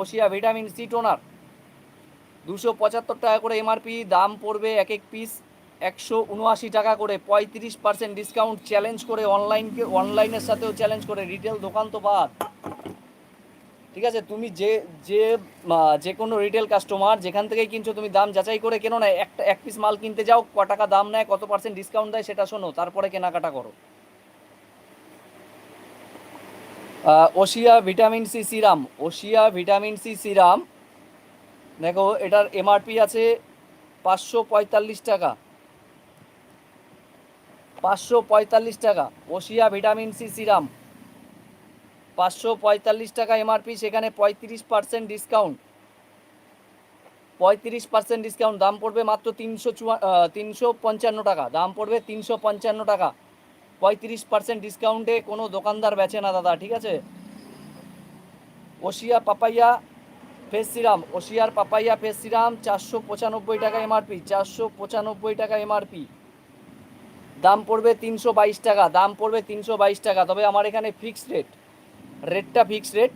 Oshea vitamin C toner 275 টাকা করে MRP, দাম পড়বে এক এক পিস 179 টাকা করে, 35% ডিসকাউন্ট চ্যালেঞ্জ করে, অনলাইনের সাথেও চ্যালেঞ্জ করে, রিটেল দোকান তো বাদ। ঠিক আছে, তুমি যে যে কোনো রিটেল কাস্টমার যেখান থেকেই কিনছো তুমি দাম যাচাই করে কেনো না, এক পিস মাল কিনতে যাও, ক টাকা দাম নেয়, কত পার্সেন্ট ডিসকাউন্ট দেয় সেটা শোনো, তারপরে কেনাকাটা করো। Oshea vitamin C serum, Oshea vitamin C serum দেখো এটার এমআরপি আছে 545 টাকা, 545 টাকা। ওশিয়া ভিটামিন সি সিরাম 545 টাকা এমআরপি, সেখানে 35% ডিসকাউন্ট, 35% ডিসকাউন্ট, দাম পড়বে মাত্র 355 টাকা, দাম পড়বে 355 টাকা। 35% ডিসকাউন্টে কোনো দোকানদার বেচে না দাদা, ঠিক আছে। ওশিয়া পাপাইয়া ফেস সিরাম, ওশিয়ার পাপাইয়া ফেস সিরাম 495 টাকা এমআরপি, 495 টাকা এমআরপি, দাম পড়বে 322 টাকা, দাম পড়বে 322 টাকা। তবে আমার এখানে ফিক্সড রেটটা ফিক্সড রেট,